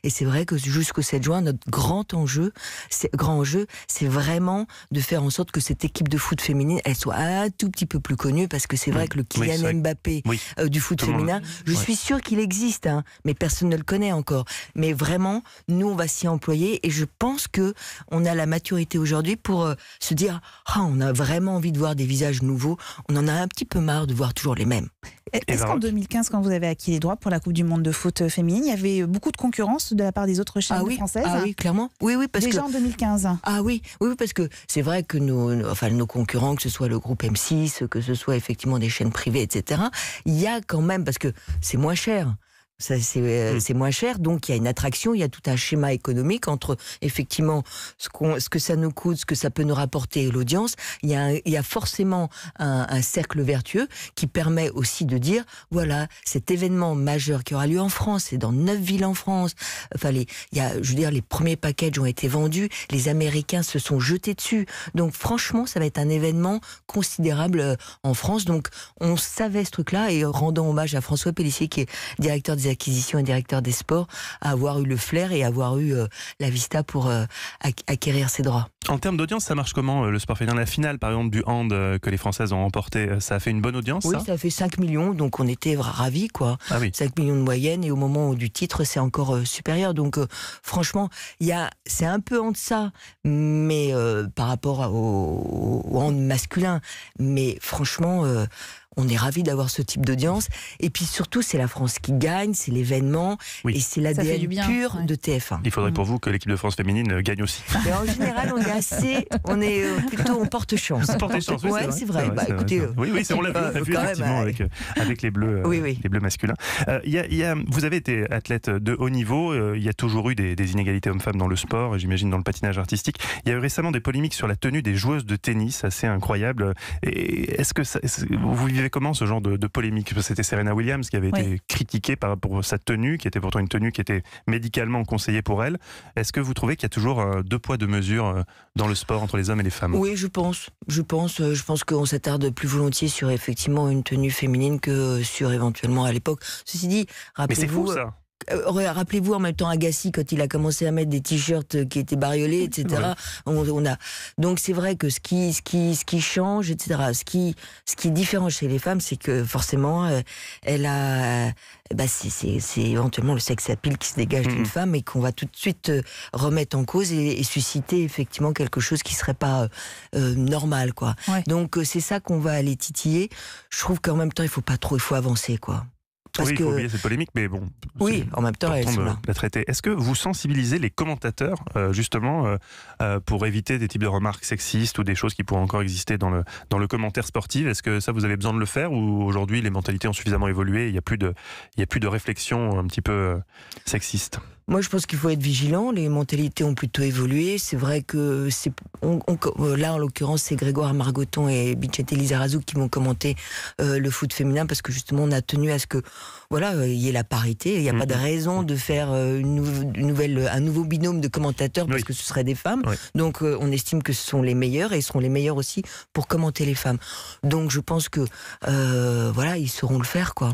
Et c'est vrai que jusqu'au 7 juin, notre grand enjeu, c'est vraiment de faire en sorte que cette équipe de foot féminine, elle soit un tout petit peu plus connue, parce que c'est vrai que le Kylian Mbappé du foot féminin, je suis sûre qu'il existe, hein, mais personne ne le connaît encore. Mais vraiment, nous, on va s'y employer, et je pense que on a la maturité aujourd'hui pour se dire, on a vraiment envie de voir des visages nouveaux. On en a un petit peu marre de voir toujours les mêmes. Est-ce qu'en 2015, quand vous avez acquis les droits pour la Coupe du Monde de foot féminine, il y avait beaucoup de concurrence de la part des autres chaînes françaises? Ah oui, clairement. Oui, parce déjà en 2015. Ah oui, parce que c'est vrai que nos concurrents, que ce soit le groupe M6, que ce soit effectivement des chaînes privées, etc., il y a quand même, parce que c'est moins cher. C'est moins cher, donc il y a une attraction, il y a tout un schéma économique entre effectivement ce que ça nous coûte, ce que ça peut nous rapporter et l'audience. Il y a forcément un cercle vertueux qui permet aussi de dire, voilà, cet événement majeur qui aura lieu en France et dans 9 villes en France, enfin les premiers packages ont été vendus, les Américains se sont jetés dessus, donc franchement ça va être un événement considérable en France. Donc on savait ce truc-là, et rendant hommage à François Pélissier, qui est directeur des acquisitions et directeur des sports, à avoir eu le flair et avoir eu la vista pour acquérir ses droits. En termes d'audience, ça marche comment le sport féminin? La finale par exemple du hand que les Françaises ont remporté, ça a fait une bonne audience? Oui, ça a fait 5 millions, donc on était ravis, quoi. Ah oui. 5 millions de moyenne, et au moment du titre c'est encore supérieur, donc franchement c'est un peu en deçà, mais par rapport au hand masculin, mais franchement on est ravis d'avoir ce type d'audience. Et puis surtout, c'est la France qui gagne, c'est l'événement, et c'est l'ADN pur de TF1. Il faudrait pour vous que l'équipe de France féminine gagne aussi. Mais en général, on porte chance. Porte chance, oui, c'est vrai. Écoutez, oui, on l'a vu effectivement avec les Bleus, les Bleus masculins. Vous avez été athlète de haut niveau. Il y a toujours eu des inégalités hommes-femmes dans le sport, j'imagine dans le patinage artistique. Il y a eu récemment des polémiques sur la tenue des joueuses de tennis, assez incroyable. Et est-ce que vous vivez comment ce genre de polémique? C'était Serena Williams qui avait été critiquée pour sa tenue, qui était pourtant une tenue qui était médicalement conseillée pour elle. Est-ce que vous trouvez qu'il y a toujours deux poids deux mesures dans le sport entre les hommes et les femmes? Oui, je pense qu'on s'attarde plus volontiers sur effectivement une tenue féminine que sur éventuellement à l'époque. Ceci dit, rappelez-vous. Mais c'est fou ça. Rappelez-vous en même temps Agassi, quand il a commencé à mettre des t-shirts qui étaient bariolés, etc. Donc c'est vrai que ce qui change, etc. Ce qui est différent chez les femmes, c'est que forcément c'est éventuellement le sex appeal qui se dégage d'une femme, et qu'on va tout de suite remettre en cause et susciter effectivement quelque chose qui serait pas normal, quoi. Donc c'est ça qu'on va aller titiller. Je trouve qu'en même temps il faut avancer, quoi. Il faut oublier cette polémique, mais bon. Oui, en même temps, elles sont là. La traiter. Est-ce que vous sensibilisez les commentateurs, justement, pour éviter des types de remarques sexistes ou des choses qui pourraient encore exister dans le commentaire sportif? Est-ce que ça, vous avez besoin de le faire, ou aujourd'hui les mentalités ont suffisamment évolué, il n'y a plus de réflexion un petit peu sexiste? Moi, je pense qu'il faut être vigilant. Les mentalités ont plutôt évolué. C'est vrai que là, en l'occurrence, c'est Grégoire Margoton et Bichette Lizarazu qui vont commenter le foot féminin, parce que justement, on a tenu à ce que il y ait la parité. Il n'y a pas de raison de faire un nouveau binôme de commentateurs, parce que ce seraient des femmes. Donc, on estime que ce sont les meilleurs, et ils seront les meilleurs aussi pour commenter les femmes. Donc, je pense que ils sauront le faire, quoi.